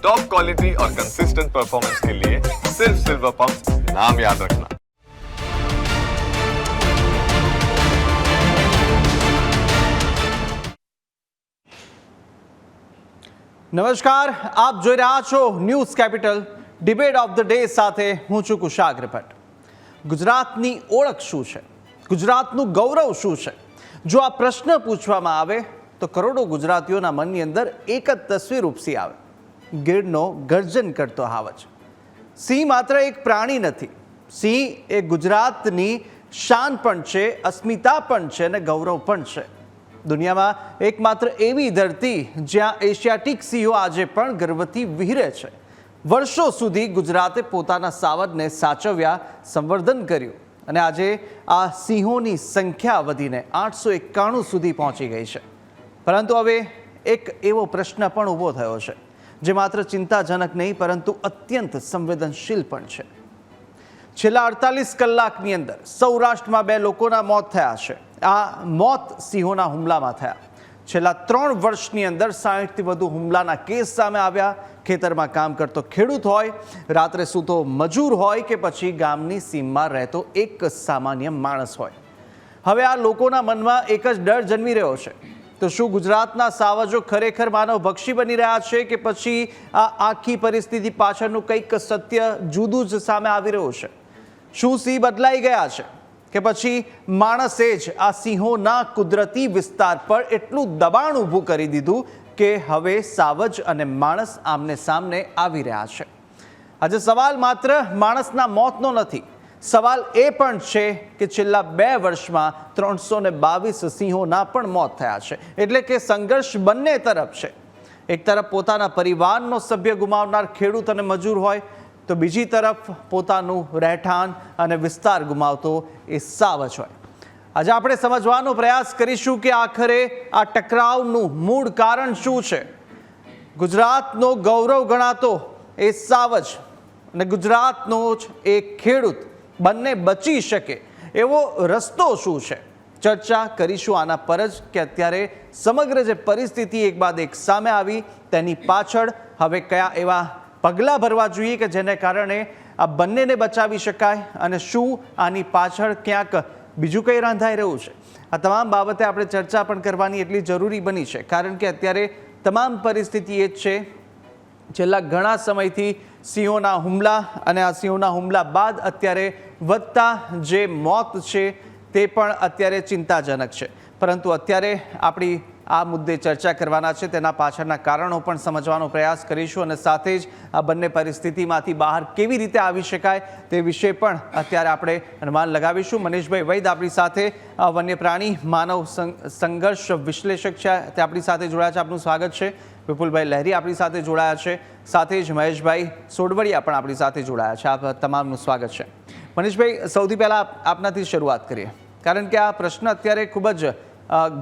Top quality और consistent performance के लिए सिर्फ सिल्वर पंप नाम याद रखना। નમસ્કાર, આપ જોઈ રહ્યા છો news capital debate of the day સાથે હું છું કુશાગ્ર ભટ્ટ. ગુજરાતની ઓળખ શું છે? ગુજરાતનું ગૌરવ શું છે? જો આ પ્રશ્ન પૂછવામાં આવે તો કરોડો ગુજરાતીઓના મનની અંદર એક જ તસવીર ઉપસી આવે, ગીરનો ગર્જન કરતો હાવજ. સિંહ માત્ર એક પ્રાણી નથી, સિંહ એ ગુજરાતની શાન પણ છે, અસ્મિતા પણ છે અને ગૌરવ પણ છે. દુનિયામાં એકમાત્ર એવી ધરતી જ્યાં એશિયાટિક સિંહો આજે પણ ગર્વથી વિહરે છે. વર્ષો સુધી ગુજરાતે પોતાના સાવજને સાચવ્યા, સંવર્ધન કર્યું અને આજે આ સિંહોની સંખ્યા વધીને 891 સુધી પહોંચી ગઈ છે. પરંતુ હવે એક એવો પ્રશ્ન પણ ઊભો થયો છે જે માત્ર ચિંતાજનક નહીં પરંતુ અત્યંત સંવેદનશીલ પણ છે. છેલ્લા 48 કલાકની અંદર સૌરાષ્ટ્રમાં 2 લોકોના મોત થયા છે. આ મોત સિંહોના હુમલામાં થયા. છેલ્લા 3 વર્ષની અંદર 60થી વધુ હુમલાના કેસ સામે આવ્યા. ખેતરમાં કામ કરતો ખેડૂત હોય, રાત્રે સૂતો મજૂર હોય કે પછી ગામની સીમમાં રહેતો એક સામાન્ય માણસ હોય, હવે આ લોકોના મનમાં એક જ ડર જન્મી રહ્યો છે. તો શું ગુજરાતના સાવજો ખરેખર માનવભક્ષી બની રહ્યા છે કે પછી આ આખી પરિસ્થિતિ પાછળનું કંઈક સત્ય જુદું જ સામે આવી રહ્યું છે? શું સિંહ બદલાઈ ગયા છે કે પછી માણસે જ આ સિંહોના કુદરતી વિસ્તાર પર એટલું દબાણ ઊભું કરી દીધું કે હવે સાવજ અને માણસ આમને સામને આવી રહ્યા છે? આજે સવાલ માત્ર માણસના મોતનો નથી, સવાલ એ પણ છે કે છેલ્લા 2 વર્ષમાં 322 સિંહોના પણ મોત થયા છે. એટલે કે સંઘર્ષ બંને તરફ છે. એક તરફ પોતાના પરિવારનો સભ્ય ગુમાવનાર ખેડૂત અને મજૂર હોય તો બીજી તરફ પોતાનું રહેઠાણ અને વિસ્તાર ગુમાવતો એ સાવજ હોય. આજે આપણે સમજવાનો પ્રયાસ કરીશું કે આખરે આ ટકરાવનું મૂળ કારણ શું છે. ગુજરાતનો ગૌરવ ગણાતો એ સાવજ અને ગુજરાતનો જ એ ખેડૂત બંને બચી શકે એવો રસ્તો શું છે? ચર્ચા કરીશું આના પર જ કે અત્યારે સમગ્ર જે પરિસ્થિતિ એક બાદ એક સામે આવી તેની પાછળ હવે કયા એવા પગલાં ભરવા જોઈએ કે જેને કારણે આ બંનેને બચાવી શકાય અને શું આની પાછળ ક્યાંક બીજું કંઈ રાંધાઈ રહ્યું છે. આ તમામ બાબતે આપણે ચર્ચા પણ કરવાની એટલી જરૂરી બની છે કારણ કે અત્યારે તમામ પરિસ્થિતિ એ જ છે. છેલ્લા ઘણા સમયથી સિંહોના હુમલા અને આ સિંહોના હુમલા બાદ અત્યારે વધતા જે મોત છે તે પણ અત્યારે ચિંતાજનક છે. પરંતુ અત્યારે આપણી આ મુદ્દે ચર્ચા કરવાના છે, તેના પાછળના કારણો પણ સમજવાનો પ્રયાસ કરીશું અને સાથે જ આ બંને પરિસ્થિતિમાંથી બહાર કેવી રીતે આવી શકાય તે વિશે પણ અત્યારે આપણે અનુમાન લગાવીશું. મનીષભાઈ વૈદ આપણી સાથે વન્ય પ્રાણી માનવ સંઘર્ષ વિશ્લેષક છે, તે આપણી સાથે જોડાયા છે. આપનું સ્વાગત છે. વિપુલભાઈ લહેરી આપણી સાથે જોડાયા છે. સાથે જ મહેશભાઈ સોડવડિયા પણ આપણી સાથે જોડાયા છે. આપ તમામનું સ્વાગત છે. મનીષભાઈ, સૌથી પહેલાં આપનાથી શરૂઆત કરીએ કારણ કે આ પ્રશ્ન અત્યારે ખૂબ જ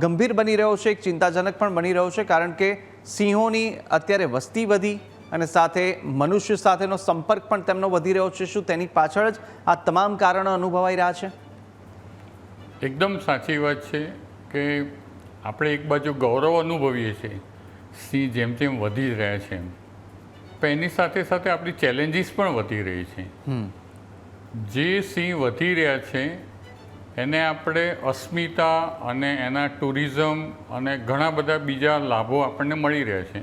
ગંભીર બની રહ્યો છે, એક ચિંતાજનક પણ બની રહ્યો છે કારણ કે સિંહોની અત્યારે વસ્તી વધી અને સાથે મનુષ્ય સાથેનો સંપર્ક પણ તેમનો વધી રહ્યો છે. શું તેની પાછળ જ આ તમામ કારણો અનુભવાઈ રહ્યા છે? એકદમ સાચી વાત છે કે આપણે એક બાજુ ગૌરવ અનુભવીએ છીએ, સિંહ જેમ જેમ વધી રહ્યા છે પણ એની સાથે સાથે આપણી ચેલેન્જીસ પણ વધી રહી છે. જે સિંહ વધી રહ્યા છે એને આપણે અસ્મિતા અને એના ટુરિઝમ અને ઘણા બધા બીજા લાભો આપણને મળી રહ્યા છે.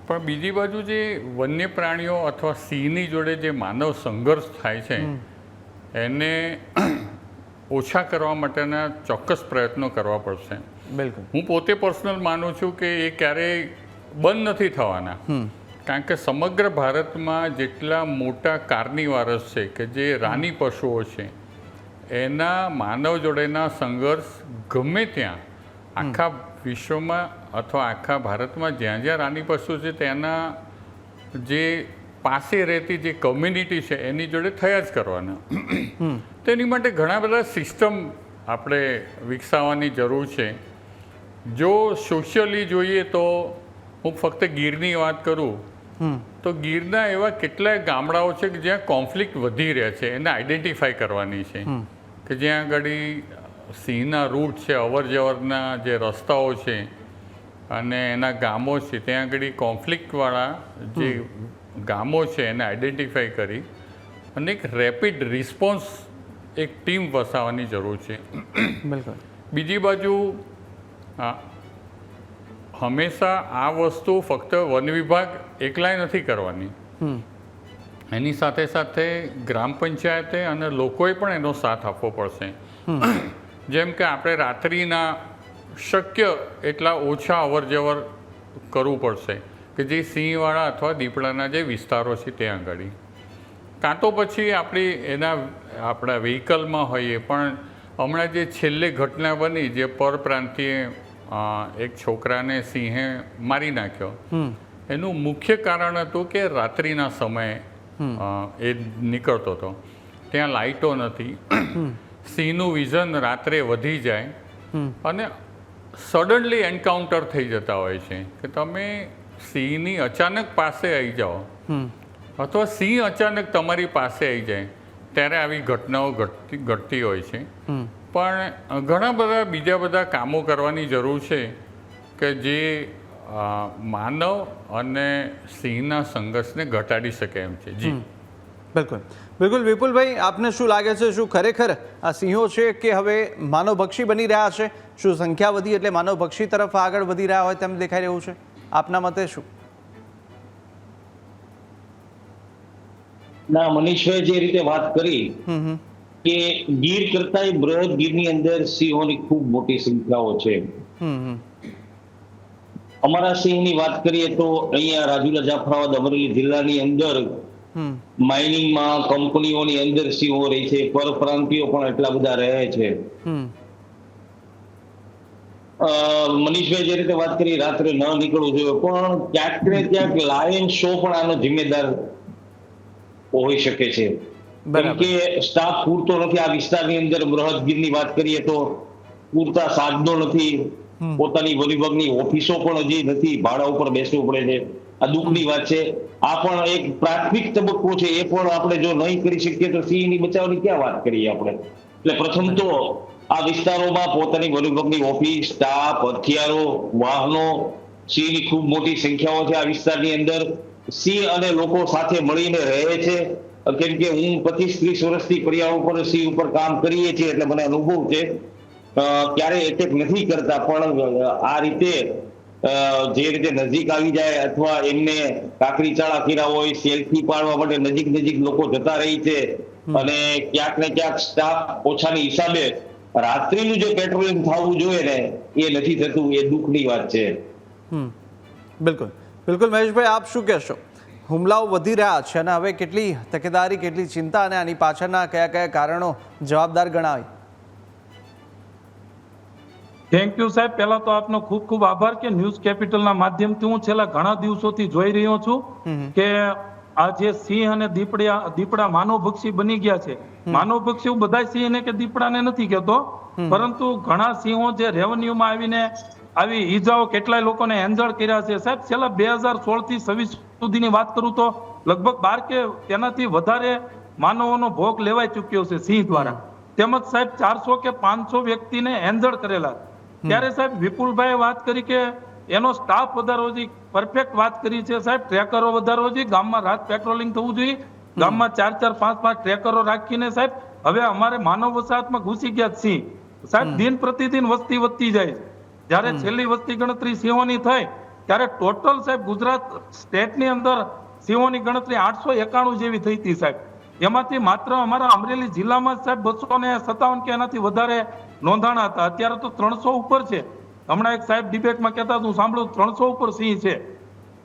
પણ બીજી બાજુ જે વન્ય પ્રાણીઓ અથવા સિંહની જોડે જે માનવ સંઘર્ષ થાય છે એને ઓછા કરવા માટેના ચોક્કસ પ્રયત્નો કરવા પડશે. બિલકુલ, હું પોતે પર્સનલ માનું છું કે એ ક્યારેય બંધ નથી થવાના કારણ કે સમગ્ર ભારતમાં જેટલા મોટા કાર્નિવારસ છે કે જે રાની પશુઓ છે એના માનવ જોડેના સંઘર્ષ ગમે ત્યાં આખા વિશ્વમાં અથવા આખા ભારતમાં જ્યાં જ્યાં રાની પશુ છે તેના જે પાસે રહેતી જે કમ્યુનિટી છે એની જોડે થયા જ કરવાના. તેની માટે ઘણા બધા સિસ્ટમ આપણે વિકસાવવાની જરૂર છે. જો સોશિયલી જોઈએ તો હું ફક્ત ગીરની વાત કરું તો ગીરના એવા કેટલાય ગામડાઓ છે કે જ્યાં કોન્ફ્લિક્ટ વધી રહ્યા છે, એને આઈડેન્ટિફાઈ કરવાની છે કે જ્યાં આગળ સિંહના રૂટ છે, અવર જવરના જે રસ્તાઓ છે અને એના ગામો છે ત્યાં આગળ કોન્ફ્લિક્ટવાળા જે ગામો છે એને આઈડેન્ટિફાઈ કરી અને એક રેપિડ રિસ્પોન્સ એક ટીમ વસાવવાની જરૂર છે. બિલકુલ. બીજી બાજુ હંમેશા આ વસ્તુ ફક્ત વન વિભાગ એકલાય નથી કરવાની, એની સાથે સાથે ગ્રામ પંચાયતે અને લોકોએ પણ એનો સાથ આપવો પડશે. જેમ કે આપણે રાત્રિના શક્ય એટલા ઓછા અવર જવર કરવું પડશે કે જે સિંહવાળા અથવા દીપડાના જે વિસ્તારો છે ત્યાં આગળ, કાં તો પછી આપણા વ્હીકલમાં હોઈએ. પણ હમણાં જે છેલ્લે ઘટના બની જે પરપ્રાંતીય એક છોકરાને સિંહે મારી નાખ્યો, એનું મુખ્ય કારણ હતું કે રાત્રિના સમયે એ નીકળતો હતો, ત્યાં લાઇટો નથી, સિંહનું વિઝન રાત્રે વધી જાય અને સડનલી એન્કાઉન્ટર થઈ જતા હોય છે કે તમે સિંહની અચાનક પાસે આવી જાઓ અથવા સિંહ અચાનક તમારી પાસે આવી જાય ત્યારે આવી ઘટનાઓ ઘટતી હોય છે. પણ ઘણા બધા બીજા બધા કામો કરવાની જરૂર છે કે જે માનવ અને સિંહના સંઘર્ષને ઘટાડી શકે એમ છે. જી બિલકુલ બિલકુલ. વિપુલભાઈ, આપને શું લાગે છે, શું ખરેખર આ સિંહો છે કે હવે માનવભક્ષી બની રહ્યા છે? શું સંખ્યા વધી એટલે માનવભક્ષી તરફ આગળ વધી રહ્યા હોય તેમ દેખાઈ રહ્યું છે? આપના મતે શું? ના, મનીષભાઈ જે રીતે વાત કરી કે ગીર કરતા બૃહદ ગીરની અંદર સિંહોની ખૂબ મોટી સંખ્યાઓ છે. અમારા સિંહની વાત કરીએ તો અહીંયા રાજુલા, જાફરાબાદ, અમરેલી જિલ્લાની અંદર માઇનિંગમાં કંપનીઓની અંદર સિંહો રહે છે, પરપ્રાંતિયો પણ એટલા બધા રહે છે. મનીષભાઈ જે રીતે વાત કરી રાત્રે ન નીકળવું જોઈએ, પણ ક્યાંક ને ક્યાંક લાયન શો પણ આનો જિમ્મેદાર હોઈ શકે છે. કેમ કે સ્ટાફ પૂરતો નથી આ વિસ્તારની અંદર. બૃહદગીરની વાત કરીએ તો પૂરતા સાધનો નથી, પોતાની વન વિભાગની ઓફિસો પણ હજી નથી, ભાડા ઉપર બેસવું પડે છે. આ દુઃખની વાત છે. આ પણ એક પ્રાથમિક તબક્કો છે, એ પણ આપણે જો નહીં કરી શકીએ તો સિંહની બચાવની ક્યાં વાત કરીએ આપણે. એટલે પ્રથમ તો આ વિસ્તારોમાં પોતાની વન વિભાગની ઓફિસ, સ્ટાફ, હથિયારો, વાહનો, સિંહની ખૂબ મોટી સંખ્યાઓ છે આ વિસ્તારની અંદર. સિંહ અને લોકો સાથે મળીને રહે છે. કેમ કે હું 25-30 વર્ષથી પર્યાવરણ ઉપર સિંહ ઉપર કામ કરીએ છીએ એટલે મને અનુભવ છે. ક્યારે એટેક નથી કરતા, પણ આ રીતે જે રીતે નજીક આવી જાય અથવા એમને કાકરી ચાળા કર્યા હોય, સેલ્ફી પાડવા માટે નજીક લોકો જતા રહી છે. અને ક્યાંક ને ક્યાંક સ્ટાફ ઓછાની હિસાબે રાત્રિનું જે પેટ્રોલિંગ થવું જોઈએ ને એ નથી થતું. એ દુઃખની વાત છે. બિલકુલ બિલકુલ. મહેશભાઈ, આપ શું કહેશો? હુમલાઓ વધી રહ્યા છે અને હવે કેટલી તકેદારી, કેટલી ચિંતા અને આની પાછળના કયા કયા કારણો જવાબદાર ગણાય? થેન્ક યુ સાહેબ. પહેલા તો આપનો ખૂબ ખૂબ આભાર કે ન્યૂઝ કેપિટલના માધ્યમથી હું છેલ્લા ઘણા દિવસોથી જોઈ રહ્યો છું કે આ જે સિંહ અને દીપડા માનવભક્ષી બની ગયા છે. માનવભક્ષી હું બધા સિંહને કે દીપડાને નથી કહેતો, પરંતુ ઘણા સિંહો જે રેવન્યુમાં આવીને આવી ઈજાઓ કેટલાય લોકોને એન્જર કર્યા છે. સાહેબ, છેલ્લા 2016 થી 26 સુધીની વાત કરું તો લગભગ 12 કે તેનાથી વધારે માનવોનો ભોગ લેવાઈ ચૂક્યો છે સિંહ દ્વારા. તેમજ સાહેબ 400 કે 500 વ્યક્તિને એન્જર કરેલા. ત્યારે સાહેબ વિપુલભાઈએ વાત કરી કે એનો સ્ટાફ વધારવો જોઈએ. પરફેક્ટ વાત કરી છે સાહેબ. ટ્રેકરો વધારવો જોઈએ, ગામમાં રાત પેટ્રોલિંગ થવું જોઈએ, ગામમાં 4-4, 5-5 ટ્રેકરો રાખીને સાહેબ હવે અમારે માનવ વસાહતમાં ઘૂસી ગયા સિંહ. સાહેબ, દિન પ્રતિદિન વસ્તી વધતી જાય. જ્યારે છેલ્લી વસ્તી ગણતરી સિંહોની થઈ ત્યારે ટોટલ સાહેબ ગુજરાત સ્ટેટની અંદર સિંહોની ગણતરી 891 જેવી થઈ હતી સાહેબ. એમાંથી માત્ર અમારા અમરેલી જિલ્લામાં સાહેબ 257 કે એનાથી વધારે નોંધાણા હતા. અત્યારે તો 300 ઉપર છે. હમણાં એક સાહેબ ડિબેટમાં કહેતા હું સાંભળું 300 ઉપર સિંહ છે.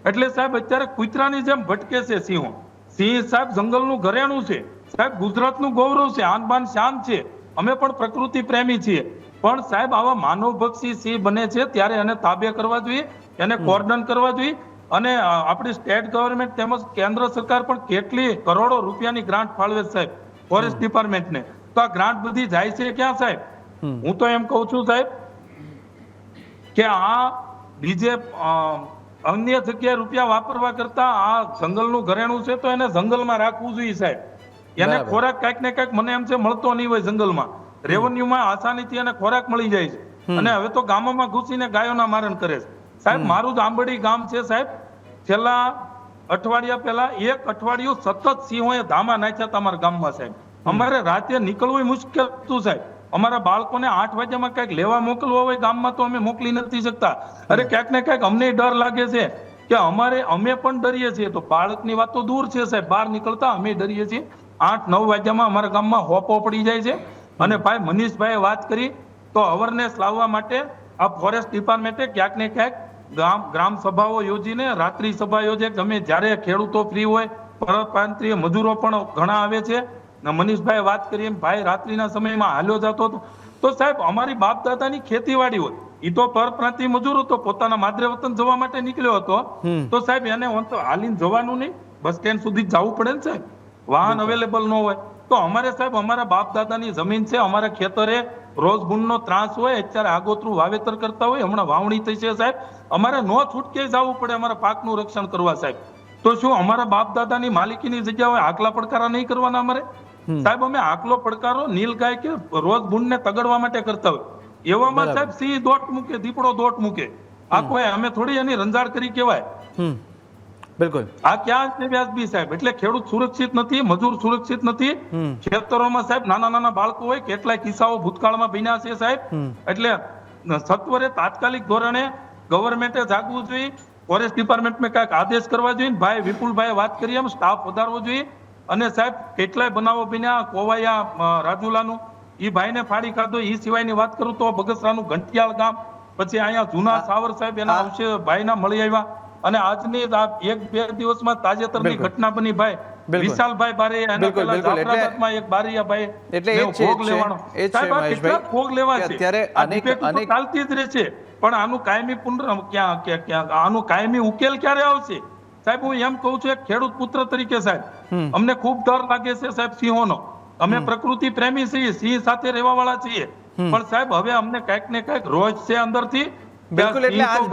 એટલે સાહેબ અત્યારે કૂતરાની જેમ ભટકે છે સિંહો. સિંહ સાહેબ જંગલનું ઘરેણું છે સાહેબ, ગુજરાતનું ગૌરવ છે, આન બાન શાન છે. અમે પણ પ્રકૃતિ પ્રેમી છીએ, પણ સાહેબ આવા માનવભક્ષી સિંહ બને છે ત્યારે એને તાબે કરવા જોઈએ, એને કોર્ડન કરવા જોઈએ. અને આપણી સ્ટેટ ગવર્મેન્ટ તેમજ કેન્દ્ર સરકાર પણ કેટલી કરોડો રૂપિયાની ગ્રાન્ટ ફાળવે સાહેબ ફોરેસ્ટ ડિપાર્ટમેન્ટને. તો આ ગ્રાન્ટ બધી જાય છે ક્યાં સાહેબ? હું તો એમ કહું છું સાહેબ કે આ બીજે અન્ય જગ્યાએ રૂપિયા વાપરવા કરતા આ જંગલનું ઘરેણું છે તો એને જંગલમાં રાખવું જોઈએ સાહેબ. એને ખોરાક કાંઈક ને કાંઈક મને એમ છે મળતો નહીં હોય જંગલમાં. રેવન્યુમાં આસાનીથી એને ખોરાક મળી જાય છે અને હવે તો ગામોમાં ઘૂસીને ગાયોના મારણ કરે છે સાહેબ મારું જ આંબડી ગામ છે સાહેબ, છેલ્લા અઠવાડિયા પહેલા 1 અઠવાડિયું સતત સિંહોએ ધામા નાખ્યા હતા અમારા ગામમાં સાહેબ. અમારે રાતે નીકળવું મુશ્કેલ હતું સાહેબ. અમારા બાળકોને 8 વાગ્યામાં કઈક લેવા મોકલવા હોય ગામમાં તો અમે મોકલી નથી શકતા. અરે ક્યાંક ને ક્યાંક અમને ડર લાગે છે કે અમે પણ ડરીએ છીએ. તો બાળકની વાત તો દૂર છે સાહેબ, બહાર નીકળતા અમે ડરીએ છીએ. 8-9 વાગ્યામાં અમારા ગામમાં હોપો પડી જાય છે. અને ભાઈ મનીષભાઈએ વાત કરી તો અવેરનેસ લાવવા માટે આ ફોરેસ્ટ ડિપાર્ટમેન્ટે ક્યાંક ને ક્યાંક ગ્રામ સભાઓ યોજીને રાત્રિ સભા યોજે. ગમે જ્યારે ખેડૂતો ફ્રી હોય, પરપ્રાંતીય મજૂરો પણ ઘણા આવે છે. મનીષભાઈ વાત કરી એમ ભાઈ રાત્રિના સમયમાં હાલ્યો જતો હતો. તો સાહેબ અમારી બાપ દાદાની ખેતીવાડી હોય, એ તો પરપ્રાંતીય મજૂર હતો, પોતાના માદરે વતન જવા માટે નીકળ્યો હતો. તો સાહેબ એને હાલીને જવાનું નહીં, બસ સ્ટેન્ડ સુધી જવું પડે ને સાહેબ, વાહન અવેલેબલ ન હોય. તો અમારે સાહેબ અમારા બાપ દાદાની જમીન છે, અમારા ખેતરે રોજ ગુણનો ત્રાસ હોય, અત્યારે આગોતરું વાવેતર કરતા હોય, હમણાં વાવણી થઈ છે સાહેબ, અમારે નો છૂટકે જવું પડે અમારા પાકનું રક્ષણ કરવા સાહેબ. તો શું અમારા બાપ દાદાની માલિકીની જગ્યા હોય આકલા પડકારા નહીં કરવાના અમારે સાહેબ? અમે આકલો પડકારો નીલગાય કે રોજ ગુણને તગડવા માટે કરતા હોય, એવામાં સાહેબ સિંહ દોટ મૂકે, દીપડો દોટ મૂકે, આખો અમે થોડી એની રંજાડ કરી કહેવાય. બિલકુલ આ ક્યાં છે વ્યાજબી સાહેબ? એટલે ખેડૂત સુરક્ષિત નથી, મજૂર સુરક્ષિત નથી. ખેતરોમાં સાહેબ નાના નાના બાળકો હોય, કેટલાય કિસ્સાઓ ભૂતકાળમાં બન્યા છે સાહેબ. એટલે સત્વરે તાત્કાલિક ધોરણે ગવર્મેન્ટે જાગવું જોઈએ, ફોરેસ્ટ ડિપાર્ટમેન્ટમાં કાંઈક આદેશ કરવા જોઈએ. ભાઈ વિપુલભાઈ વાત કરી એમ સ્ટાફ વધારવો જોઈએ. અને સાહેબ કેટલાય બનાવો બન્યા, કોવાયા રાજુલાનું એ ભાઈને ફાડી ખાધો. એ સિવાયની વાત કરું તો બગસરાનું ઘંટિયાળ ગામ, પછી અહીંયા જૂના સાવર સાહેબ એના અંશે ભાઈના મળી આવ્યા. અને આજની 1-2 દિવસમાં તાજેતરની ઘટના બની ભાઈ વિશાલભાઈ બારે, એના પહેલા જાફરાબાદમાં એક બારિયાભાઈ ભોગ લેવાનો. સાહેબ આ કેટલા ભોગ લેવા છે? અત્યારે ચાલતી જ રહે છે, પણ આનું કાયમી આનું કાયમી ઉકેલ ક્યારે આવશે સાહેબ? હું એમ કહું છું એક ખેડૂત પુત્ર તરીકે સાહેબ, અમને ખૂબ ડર લાગે છે સાહેબ સિંહોનો. અમે પ્રકૃતિ પ્રેમી છીએ, સિંહ સાથે રહેવા વાળા છીએ, પણ સાહેબ હવે અમને કઈક ને કઈક રોજ છે અંદરથી. બિલકુલ, એટલે આજ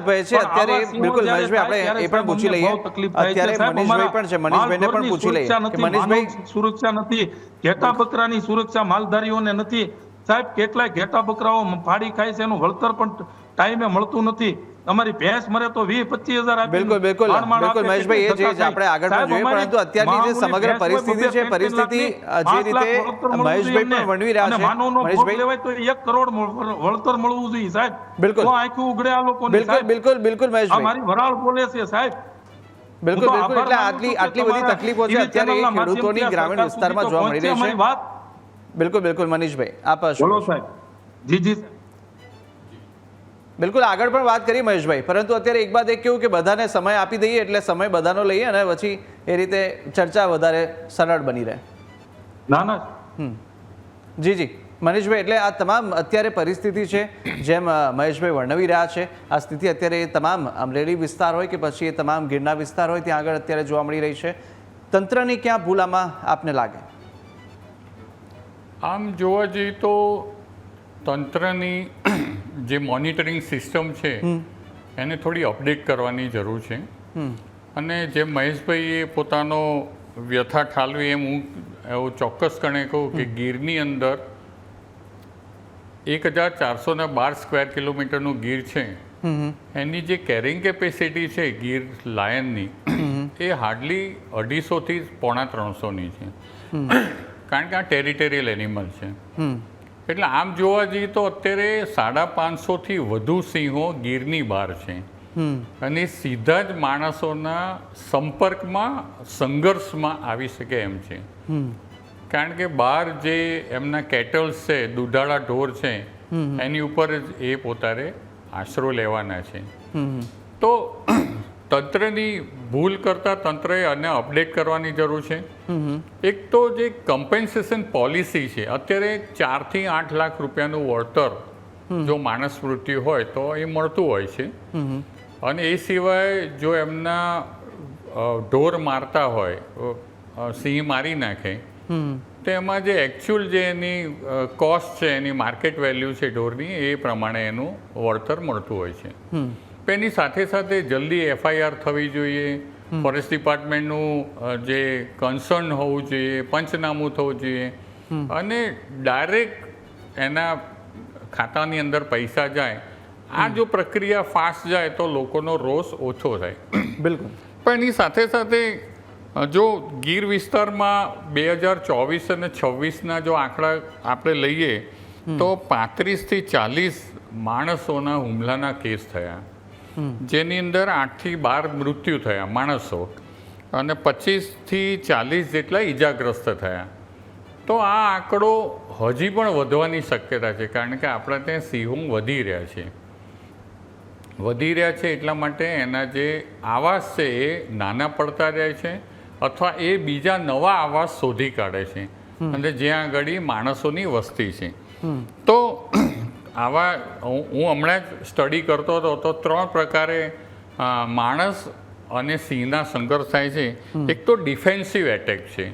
ભય છે અત્યારે. બિલકુલ મહેશભાઈ, આપણે એ પણ પૂછી લઈએ. અત્યારે મનીષભાઈ પણ છે, મનીષભાઈને પણ પૂછી લઈએ. મનીષભાઈ, સુરક્ષા નથી, ઘેટા બકરાની સુરક્ષા માલધારીઓને નથી સાહેબ. કેટલાય ઘેટા બકરાઓ ફાડી ખાય છે, એનું વળતર પણ ટાઈમે મળતું નથી. અમારી ભેંસ મરે તો 20-25 હજાર. બિલકુલ બિલકુલ બિલકુલ મહેશભાઈ, એ જે આપણે આગળ પણ જોઈએ, પરંતુ અત્યારની જે સમગ્ર પરિસ્થિતિ છે, પરિસ્થિતિ જે રીતે મહેશભાઈ પણ વર્ણવી રહ્યા છે, મહેશભાઈ લેવાય તો 1 કરોડ વળતર મળવું જોઈએ સાહેબ. બિલકુલ તો આંખું ઉઘડે આ લોકો. બિલકુલ બિલકુલ બિલકુલ મહેશભાઈ, અમારી વરાળ બોલે છે સાહેબ. બિલકુલ બિલકુલ, એટલે આટલી બધી તકલીફો છે અત્યારે ખેડૂતોની ગ્રામીણ વિસ્તારમાં જોવા મળી રહી છે. બિલકુલ બિલકુલ મનીષભાઈ, આપ બોલો સાહેબ. જી જી બિલકુલ, આગળ પણ વાત કરી મહેશભાઈ, પરંતુ અત્યારે એક બાદ એક કેવું કે બધાને સમય આપી દઈએ, એટલે સમય બધાનો લઈએ અને પછી એ રીતે ચર્ચા વધારે સરળ બની રહે. ના ના જી જી મનીષભાઈ, એટલે આ તમામ અત્યારે પરિસ્થિતિ છે જેમ મહેશભાઈ વર્ણવી રહ્યા છે, આ સ્થિતિ અત્યારે એ તમામ અમરેલી વિસ્તાર હોય કે પછી એ તમામ ગીરના વિસ્તાર હોય ત્યાં આગળ અત્યારે જોવા મળી રહી છે. તંત્રની ક્યાં ભૂલ આમાં આપને લાગે? આમ જોવા જઈએ તો તંત્રની જે મોનિટરિંગ સિસ્ટમ છે એને થોડી અપડેટ કરવાની જરૂર છે. અને જેમ મહેશભાઈએ પોતાનો વ્યથા ઠાલવી એમ હું એવું ચોક્કસપણે કહું કે ગીરની અંદર 1412 સ્ક્વેર કિલોમીટરનું ગીર છે, એની જે કેરિંગ કેપેસિટી છે ગીર લાયનની એ હાર્ડલી 250 થી 250-300ની છે, કારણ કે આ ટેરિટોરિયલ એનિમલ છે. એટલે આમ જોવા જઈએ તો અત્યારે 550 થી વધુ સિંહો ગીરની બહાર છે અને સીધા જ માણસોના સંપર્કમાં સંઘર્ષમાં આવી શકે એમ છે. કારણ કે બહાર જે એમના કેટલ્સ છે, દૂધાળા ઢોર છે, એની ઉપર જ એ પોતાને આશરો લેવાના છે. તો તંત્રની ભૂલ કરતાં તંત્રએ આને અપડેટ કરવાની જરૂર છે. એક તો જે કમ્પેન્સેશન પોલિસી છે, અત્યારે 4 થી 8 લાખ રૂપિયાનું વળતર જો માણસ મૃત્યુ હોય તો એ મળતું હોય છે. અને એ સિવાય જો એમના ઢોર મારતા હોય, સિંહ મારી નાખે, તો એમાં જે એકચ્યુઅલ જે એની કોસ્ટ છે, એની માર્કેટ વેલ્યુ છે ઢોરની, એ પ્રમાણે એનું વળતર મળતું હોય છે. એની સાથે સાથે જલ્દી FIR થવી જોઈએ, ફોરેસ્ટ ડિપાર્ટમેન્ટનું જે કન્સર્ન હોવું જોઈએ, પંચનામું થવું જોઈએ, અને ડાયરેક્ટ એના ખાતાની અંદર પૈસા જાય આ જો પ્રક્રિયા ફાસ્ટ જાય તો લોકોનો રોષ ઓછો થાય. બિલકુલ. પણ એની સાથે સાથે જો ગીર વિસ્તારમાં 2024 અને 26ના જો આંકડા આપણે લઈએ તો 35થી 40 માણસોના હુમલાના કેસ થયા, જેની અંદર 8થી 12 મૃત્યુ થયા માણસો અને 25થી 40 જેટલા ઈજાગ્રસ્ત થયા. તો આ આંકડો હજી પણ વધવાની શક્યતા છે, કારણ કે આપણા ત્યાં સિંહો વધી રહ્યા છે એટલા માટે એના જે આવાસ છે એ નાના પડતા જાય છે અથવા એ બીજા નવા આવાસ શોધી કાઢે છે અને જ્યાં આગળ માણસોની વસ્તી છે. તો આવા હું હમણાં જ સ્ટડી કરતો હતો તો 3 પ્રકારે માણસ અને સિંહના સંઘર્ષ થાય છે. એક તો ડિફેન્સિવ એટેક છે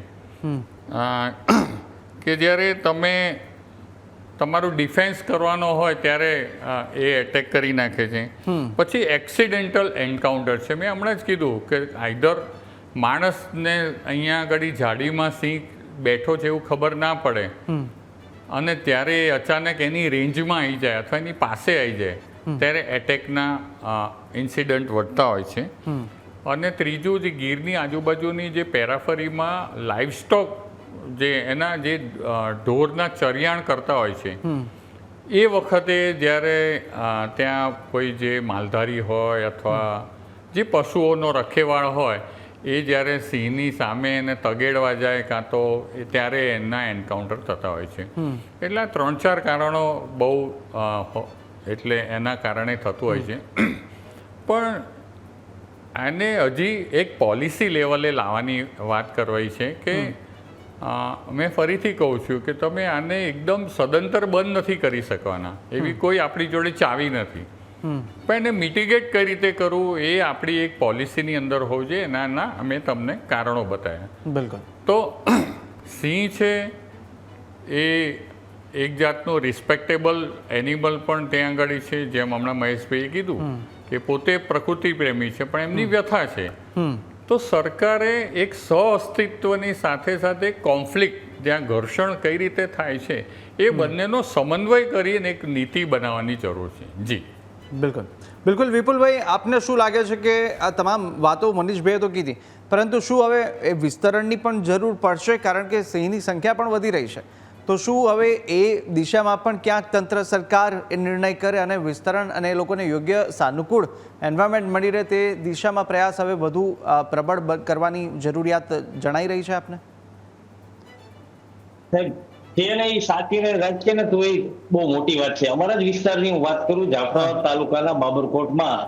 કે જ્યારે તમે તમારું ડિફેન્સ કરવાનો હોય ત્યારે એ એટેક કરી નાખે છે. પછી એક્સિડેન્ટલ એન્કાઉન્ટર છે. મેં હમણાં જ કીધું કે આઈધર માણસને અહીંયા આગળ ઝાડીમાં સિંહ બેઠો છે એવું ખબર ના પડે અને ત્યારે અચાનક એની રેન્જમાં આવી જાય અથવા એની પાસે આવી જાય ત્યારે એટેકના ઇન્સિડન્ટ વધતા હોય છે. અને ત્રીજું, જે ગીરની આજુબાજુની જે પેરાફરીમાં લાઇવસ્ટોક જે એના જે ઢોરના ચરિયાણ કરતા હોય છે એ વખતે જ્યારે ત્યાં કોઈ જે માલધારી હોય અથવા જે પશુઓનો રખેવાળ હોય એ જ્યારે સિંહની સામે એને તગેડવા જાય કાં તો ત્યારે એના એન્કાઉન્ટર થતા હોય છે. એટલે 3-4 કારણો બહુ એટલે એના કારણે થતું હોય છે. પણ આને હજી એક પોલિસી લેવલે લાવવાની વાત કરવાઈ છે કે મેં ફરીથી કહું છું કે તમે આને એકદમ સદંતર બંધ નથી કરી શકવાના, એવી કોઈ આપણી જોડે ચાવી નથી. પણ એને મિટિગેટ કઈ રીતે કરવું એ આપણી એક પોલિસીની અંદર હોવું જોઈએ. એના અમે તમને કારણો બતાવ્યા. બિલકુલ. તો સિંહ છે એ એક જાતનો રિસ્પેક્ટેબલ એનિમલ પણ ત્યાં આગળ છે, જેમ હમણાં મહેશભાઈએ કીધું કે પોતે પ્રકૃતિ પ્રેમી છે પણ એમની વ્યથા છે. તો સરકારે એક સહઅસ્તિત્વની સાથે સાથે કોન્ફ્લિક્ટ, જ્યાં ઘર્ષણ કઈ રીતે થાય છે એ બંનેનો સમન્વય કરીને એક નીતિ બનાવવાની જરૂર છે. જી બિલકુલ. બિલકુલ વિપુલભાઈ, આપને શું લાગે છે કે આ તમામ વાતો મનીષભાઈએ તો કીધી, પરંતુ શું હવે એ વિસ્તરણની પણ જરૂર પડશે? કારણ કે સિંહની સંખ્યા પણ વધી રહી છે. તો શું હવે એ દિશામાં પણ ક્યાંક તંત્ર સરકાર એ નિર્ણય કરે અને વિસ્તરણ અને એ લોકોને યોગ્ય સાનુકૂળ એન્વાયરમેન્ટ મળી રહે તે દિશામાં પ્રયાસ હવે વધુ પ્રબળ કરવાની જરૂરિયાત જણાઈ રહી છે આપને? એ સાચી ને રાજકીય ને તો એ બહુ મોટી વાત છે. અમારા જ વિસ્તારની હું વાત કરું, જાફરાબાદ તાલુકાના બાબરકોટમાં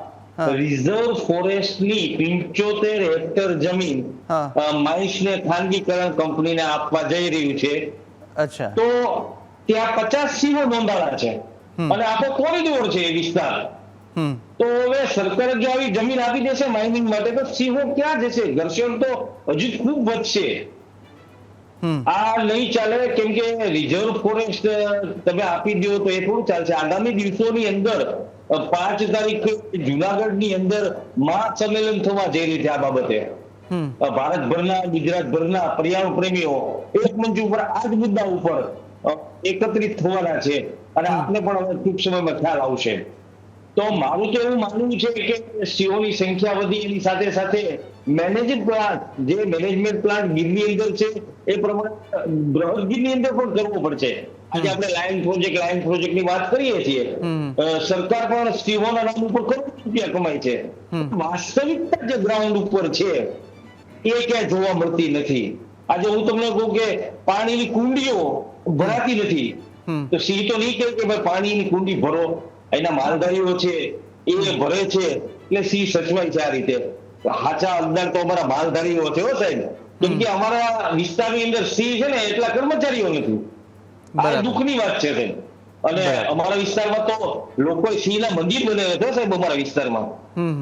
રિઝર્વ ફોરેસ્ટની 75 હેક્ટર જમીન માઇન્સને ખાનગીકરણ કંપનીને આપવા જઈ રહ્યું છે. અચ્છા. તો ત્યાં 50 સિંહો નોંધાણા છે અને આખો કોરિડોર છે એ વિસ્તાર. તો હવે સરકારે જો આવી જમીન આપી દેશે માઇનિંગ માટે તો સિંહો ક્યાં જશે? ઘર્ષણ તો હજુ ખૂબ વધશે. આ નહીં ચાલે, કેમ કે રિઝર્વ ફોરેસ્ટ તમે આપી દો તો એ થોડું ચાલશે. આગામી દિવસોની અંદર 5 તારીખે જુનાગઢની અંદર મહાસંમેલન થવા જઈ રહ્યું છે આ બાબતે. ભારતભરના, ગુજરાતભરના પર્યાવરણ પ્રેમીઓ એક મંચ ઉપર આ જ મુદ્દા ઉપર એકત્રિત થવાના છે અને આપને પણ હવે ટૂંક સમયમાં ખ્યાલ આવશે. તો મારું તો એવું માનવું છે કે સિંહોની સંખ્યા વધી, એની સાથે સાથે મેનેજમેન્ટ પ્લાન, જે મેનેજમેન્ટ પ્લાન ગીરની અંદર છે એ પ્રમાણે બૃહદ ગીરની અંદર પણ કરવો પડશે. આજે આપણે લાયન પ્રોજેક્ટની વાત કરીએ છીએ, સરકાર પણ સિંહોના નામ ઉપર કરોડો રૂપિયા કમાય છે. વાસ્તવિકતા જે ગ્રાઉન્ડ ઉપર છે એ ક્યાંય જોવા મળતી નથી. આજે હું તમને કહું કે પાણીની કુંડીઓ ભરાતી નથી, તો સિંહ તો નહીં કહે કે ભાઈ પાણીની કુંડી ભરો. એના માલધારીઓ છે એ ભરે છે એટલે સિંહ સચવાય છે. આ રીતે હાચા હકદાર તો અમારા માલધારીઓ છે હો સાહેબ, કેમ કે અમારા વિસ્તારની અંદર સિંહ છે ને એટલા કર્મચારીઓ નથી. આ દુઃખની વાત છે સાહેબ. અને અમારા વિસ્તારમાં તો લોકોએ સિંહના મંદિર બનાવ્યા છે સાહેબ અમારા વિસ્તારમાં.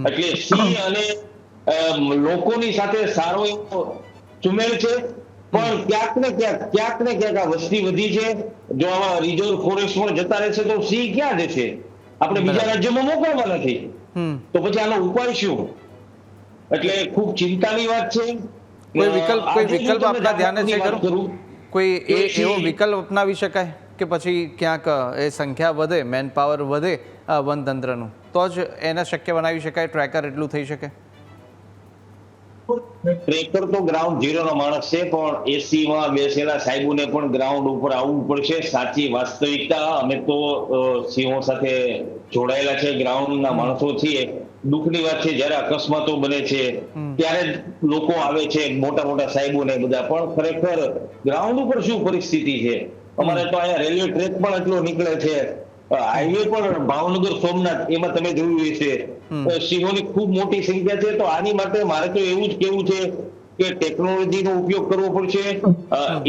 એટલે સિંહ અને લોકોની સાથે સારો એવો સુમેળ છે. પણ ક્યાંક ને ક્યાંક આ વસ્તી વધી છે. જો આવા રિઝર્વ ફોરેસ્ટમાં જતા રહેશે તો સિંહ ક્યાં જશે? આપણે બીજા રાજ્યોમાં મોકલવા નથી, તો પછી આનો ઉપાય શું? એટલે ખૂબ ચિંતાની વાત છે. કોઈ વિકલ્પ આપના ધ્યાને છે ખરું? કોઈ એવો વિકલ્પ અપનાવી શકાય? કે પછી ક્યાંક એ સંખ્યા વધે, મેન પાવર વધે વનતંત્રનું, તો જ એને શક્ય બનાવી શકાય, ટ્રેકર એટલું થઈ શકે? ટ્રેકર તો ગ્રાઉન્ડ ઝીરો નો માણસ છે, પણ એસી માં બેસેલા સાહેબોને પણ ગ્રાઉન્ડ ઉપર આવવું પડશે. સાચી વાસ્તવિકતા, અમે તો સિંહો સાથે જોડાયેલા છે, ગ્રાઉન્ડ ના માણસો છીએ. દુઃખની વાત છે, જયારે અકસ્માતો બને છે ત્યારે લોકો આવે છે, મોટા મોટા સાહેબો ને બધા, પણ ખરેખર ગ્રાઉન્ડ ઉપર શું પરિસ્થિતિ છે? અમારે તો અહીંયા રેલવે ટ્રેક પણ એટલો નીકળે છે, હાઈવે પણ ભાવનગર સોમનાથ, એમાં તમે જોયું હશે સિંહોની ખૂબ મોટી સંખ્યા છે. તો આની માટે મારે તો એવું જ કેવું છે કે ટેકનોલોજીનો ઉપયોગ કરવો પડશે,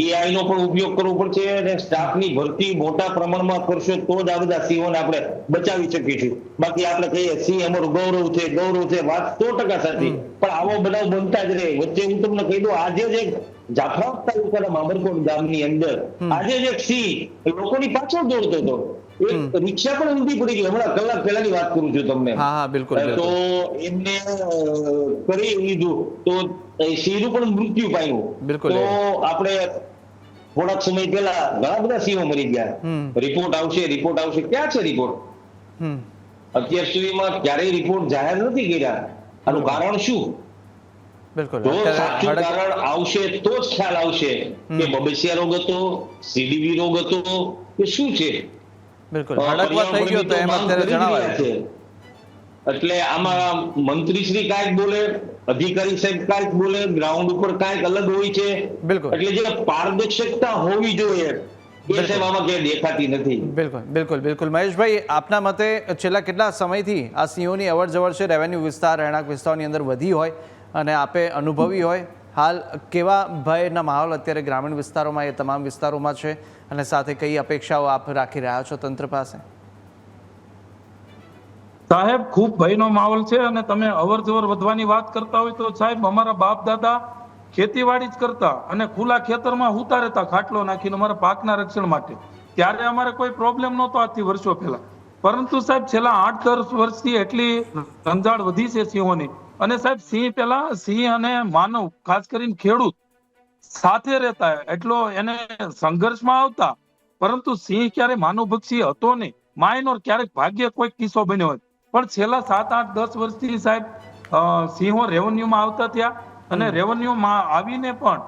એઆઈ નો પણ ઉપયોગ કરવો પડશે, અને સ્ટાફની ભરતી મોટા પ્રમાણમાં કરશો તો જ આ બધા સિંહોને આપણે બચાવી શકીશું. બાકી આપણે કહીએ સિંહ અમારું ગૌરવ છે, ગૌરવ છે, વાત 100% સાચી, પણ આવો બનાવ બનતા જ રહે. વચ્ચે હું તમને કહી દઉં, આજે જ એક જાફરાબાદ તાલુકાના મામરકોટ ગામની અંદર આજે જ એક સિંહ લોકોની પાછળ દોડતો હતો, એક રિક્ષા પણ ઊંધી પડી ગઈ. હમણાં કલાક પહેલાની વાત કરું છું તમને. તો એમને કરી લીધું, તો સિંહનું પણ મૃત્યુ પામ્યું. તો આપણે થોડાક સમય પહેલા ઘણા બધા સિંહો મરી ગયા. રિપોર્ટ આવશે, ક્યાં છે રિપોર્ટ? અત્યાર સુધીમાં ક્યારેય રિપોર્ટ જાહેર નથી કર્યા. આનું કારણ શું? જો સાચું કારણ આવશે તો જ ખ્યાલ આવશે કે બબસિયા રોગ હતો, સીડીવી રોગ હતો કે શું છે. એટલે આમાં મંત્રી શ્રી કાંઈક બોલે, અધિકારી સાહેબ કાંઈક બોલે, ગ્રાઉન્ડ ઉપર કાંઈક અલગ હોય છે. એટલે જે પારદર્શકતા હોવી જોઈએ એ સાહેબ આમાં ક્યાંય દેખાતી નથી. બિલકુલ મહેશભાઈ, આપના મતે છેલ્લા કેટલા સમયથી આ સિંહોની અવર જવર છે રેવન્યુ વિસ્તાર, રહેણાંક વિસ્તારોની અંદર વધી હોય અને આપે અનુભવી હોય, હાલ કેવા ભયના માહોલ અત્યારે ગ્રામીણ વિસ્તારોમાં, એ તમામ વિસ્તારોમાં છે, અને સાથે કઈ અપેક્ષાઓ આપ રાખી રહ્યા છો તંત્ર પાસે? સાહેબ, ખૂબ ભયનો માહોલ છે, અને તમે અવર જવર વધવાની વાત કરતા હોય તો સાહેબ અમારા બાપ દાદા ખેતીવાડી જ કરતા અને ખુલ્લા ખેતરમાં હુતા રહેતા ખાટલો નાખીને અમારા પાકના રક્ષણ માટે. ત્યારે અમારે કોઈ પ્રોબ્લેમ નહોતો આજથી વર્ષો પહેલા. પરંતુ સાહેબ છેલ્લા 8-10 વર્ષથી એટલી રંજાડ વધી છે સિંહોની. અને સાહેબ સિંહ અને માનવ, ખાસ કરીને ખેડૂત સાથે રહેતા, એટલો એને સંઘર્ષમાં આવતા. પરંતુ સિંહ ક્યારે માનવભક્ષી હતો નહીં. માઇનોર ક્યારેક ભાગ્ય કોઈ કિસ્સો બન્યો હોય, પણ છેલ્લા 7-8-10 વર્ષથી સાહેબ સિંહો રેવન્યુમાં આવતા થયા, અને રેવન્યુમાં આવીને પણ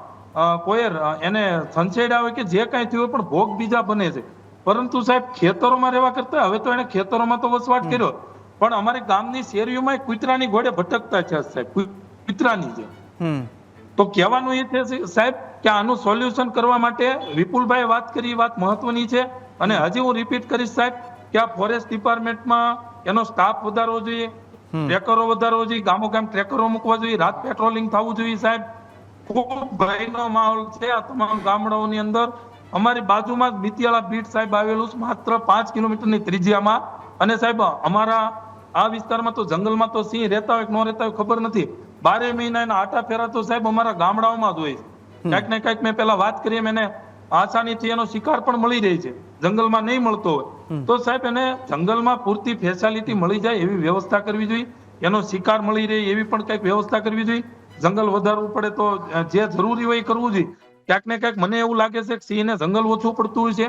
કોઈ એને સંચેડ્યા હોય કે જે કાંઈ થયું હોય, પણ ભોગ બીજા બને છે. પરંતુ સાહેબ ખેતરોમાં રહેવા કરતા હવે તો એને ખેતરોમાં તો વસવાટ કર્યો, પણ અમારી ગામની શેરીઓમાં કૂતરાની ઘોડે ભટકતા છે સાહેબ, કૂતરાની છે. તો કહેવાનું એ છે સાહેબ કે આનું સોલ્યુશન કરવા માટે વિપુલભાઈ વાત કરી, વાત મહત્વની છે. અને હજી હું રિપીટ કરીશ સાહેબ કે આ ફોરેસ્ટ ડિપાર્ટમેન્ટમાં એનો સ્ટાફ વધારવો જોઈએ, ટ્રેકરો વધારવો જોઈએ, ગામો ગામ ટ્રેકરો મૂકવા જોઈએ, રાત પેટ્રોલિંગ થવું જોઈએ. સાહેબ, ખૂબ ભયનો માહોલ છે આ તમામ ગામડાઓની અંદર. અમારી બાજુમાં જ મિતિયાળા બીટ સાહેબ આવેલું છે, માત્ર 5 કિલોમીટરની ત્રિજ્યામાં. અને સાહેબ અમારા આ વિસ્તારમાં તો જંગલમાં તો સિંહ રહેતા હોય કે ન રહેતા હોય ખબર નથી, 12 મહિના એના આટા ફેરા તો સાહેબ અમારા ગામડાઓમાં જ હોય છે. ક્યાંક ને ક્યાંક મેં પેલા વાત કરી એમ એને આસાનીથી એનો શિકાર પણ મળી રહી છે, જંગલમાં નહીં મળતો હોય. તો સાહેબ એને જંગલમાં પૂરતી ફેસિલિટી મળી જાય એવી વ્યવસ્થા કરવી જોઈએ, એનો શિકાર મળી રહે એવી પણ કંઈક વ્યવસ્થા કરવી જોઈએ. જંગલ વધારવું પડે તો જે જરૂરી હોય એ કરવું જોઈએ. ક્યાંક ને ક્યાંક મને એવું લાગે છે કે સિંહને જંગલ ઓછું પડતું હોય છે,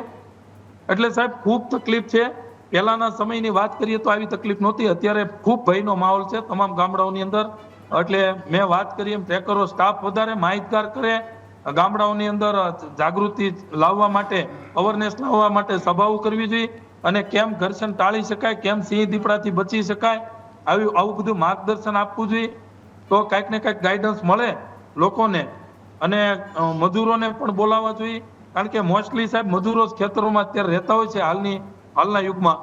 એટલે સાહેબ ખૂબ તકલીફ છે. પહેલાના સમયની વાત કરીએ તો આવી તકલીફ નહોતી, અત્યારે ખૂબ ભયનો માહોલ છે તમામ ગામડાઓની અંદર. એટલે મેં વાત કરી એમ ટ્રેકરો સ્ટાફ વધારે માહિતગાર કરે, ગામડાઓની અંદર જાગૃતિ લાવવા માટે, અવેરનેસ લાવવા માટે સભાઓ કરવી જોઈએ, અને કેમ ઘર્ષણ ટાળી શકાય, કેમ સિંહ દીપડાથી બચી શકાય, આવું બધું માર્ગદર્શન આપવું જોઈએ. તો કાંઈક ને કાંઈક ગાઈડન્સ મળે લોકોને. અને મજૂરોને પણ બોલાવવા જોઈએ, કારણ કે મોસ્ટલી સાહેબ મજૂરો ખેતરોમાં અત્યારે રહેતા હોય છે હાલના યુગમાં.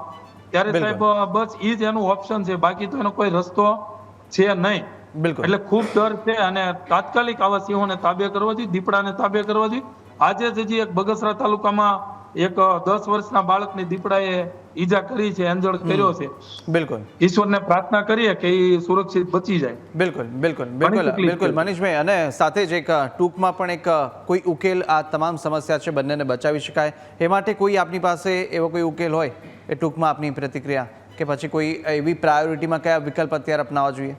ત્યારે સાહેબ બસ એ જ એનું ઓપ્શન છે, બાકી તો એનો કોઈ રસ્તો છે નહીં. એટલે ખૂબ ડર છે, અને તાત્કાલિક આવા સિંહોને તાબે કરવા જોઈએ, દીપડાને તાબે કરવા જોઈએ. આજે જ હજી એક બગસરા તાલુકામાં એક 10 વર્ષના બાળકની દીપડાએ ઈજા કરી છે, એન્જર્ડ કર્યો છે. બિલકુલ, ઈશ્વરને પ્રાર્થના કરીએ કે એ સુરક્ષિત બચી જાય. બિલકુલ મનીષભાઈ, અને સાથે જ એક ટૂંકમાં પણ એક કોઈ ઉકેલ આ તમામ સમસ્યા છે બંનેને બચાવી શકાય એ માટે કોઈ આપની પાસે એવો કોઈ ઉકેલ હોય એ ટૂંકમાં આપની પ્રતિક્રિયા, કે પછી કોઈ એવી પ્રાયોરિટીમાં કયા વિકલ્પ અત્યારે અપનાવવા જોઈએ?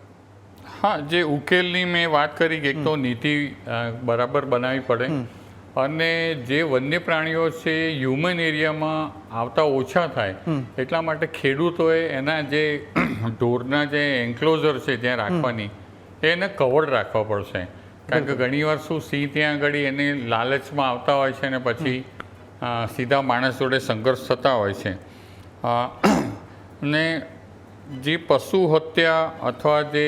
હા, જે ઉકેલની મેં વાત કરી કે એક તો નીતિ બરાબર બનાવવી પડે, અને જે વન્ય પ્રાણીઓ છે હ્યુમન એરિયામાં આવતા ઓછા થાય એટલા માટે ખેડૂતોએ એના જે ઢોરના જે એન્ક્લોઝર છે ત્યાં રાખવાની એને કવર્ડ રાખવા પડશે. કારણ કે ઘણીવાર શું સિંહ ત્યાં આગળ એને લાલચમાં આવતા હોય છે અને પછી સીધા માણસ જોડે સંઘર્ષ થતા હોય છે. અને જે પશુ હત્યા અથવા જે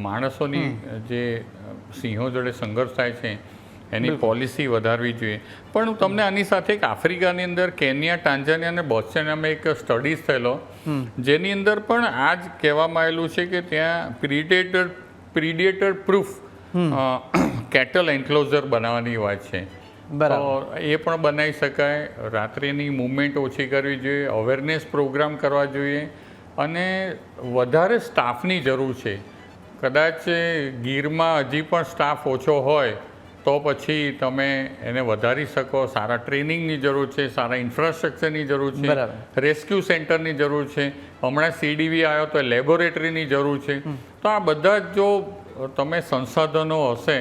માણસોની જે સિંહો જોડે સંઘર્ષ થાય છે એની પોલિસી વધારવી જોઈએ. પણ હું તમને આની સાથે એક આફ્રિકાની અંદર કેન્યા, ટાંઝાનિયા અને બોત્સ્વાનામાં એક સ્ટડીઝ થયેલો જેની અંદર પણ આ જ કહેવામાં આવેલું છે કે ત્યાં પ્રિડેટર પ્રૂફ કેટલ એન્ક્લોઝર બનાવવાની વાત છે. તો એ પણ બનાવી શકાય. રાત્રિની મૂવમેન્ટ ઓછી કરવી જોઈએ, અવેરનેસ પ્રોગ્રામ કરવા જોઈએ અને વધારે સ્ટાફની જરૂર છે. કદાચ ગીરમાં હજી પણ સ્ટાફ ઓછો હોય તો પછી તમે એને વધારી શકો. સારા ટ્રેનિંગની જરૂર છે, સારા ઇન્ફ્રાસ્ટ્રક્ચરની જરૂર છે, રેસ્ક્યુ સેન્ટરની જરૂર છે. હમણાં CDV આવ્યો તો લેબોરેટરીની જરૂર છે. તો આ બધા જ જો તમે સંસાધનો હશે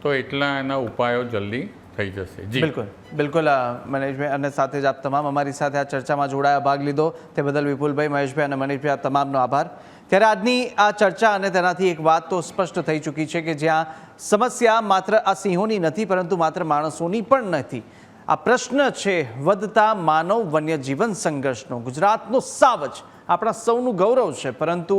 તો એટલા એના ઉપાયો જલ્દી થઈ જશે. જી બિલકુલ બિલકુલ મનીષભાઈ, અને સાથે જ આપ તમામ અમારી સાથે આ ચર્ચામાં જોડાયા, ભાગ લીધો તે બદલ વિપુલભાઈ, મહેશભાઈ અને મનીષભાઈ આ તમામનો આભાર. ત્યારે આજની આ ચર્ચા અને તેનાથી એક વાત તો સ્પષ્ટ થઈ ચૂકી છે કે જ્યાં સમસ્યા માત્ર આ સિંહોની નથી પરંતુ માત્ર માણસોની પણ નથી. આ પ્રશ્ન છે વધતા માનવ વન્યજીવન સંઘર્ષનો. ગુજરાતનો સાવજ આપણા સૌનું ગૌરવ છે, પરંતુ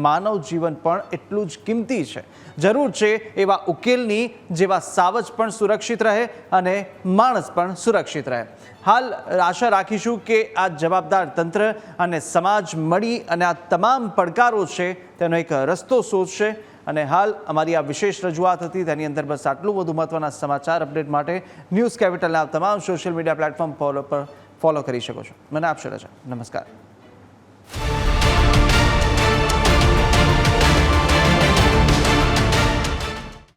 માનવ જીવન પણ એટલું જ કિંમતી છે. જરૂર છે એવા ઉકેલની જેવા સાવજ પણ સુરક્ષિત રહે અને માણસ પણ સુરક્ષિત રહે. હાલ આશા રાખીશું કે આ જવાબદાર તંત્ર અને સમાજ મળી અને આ તમામ પડકારો છે તેનો એક રસ્તો શોધશે. અને હાલ અમારી આ વિશેષ રજૂઆત હતી, તેની અંદર બસ આટલું. વધુ મહત્વના સમાચાર અપડેટ માટે ન્યૂઝ કેપિટલના તમામ સોશિયલ મીડિયા પ્લેટફોર્મ પર ફોલો કરી શકો છો. મને આપશો રજા. નમસ્કાર.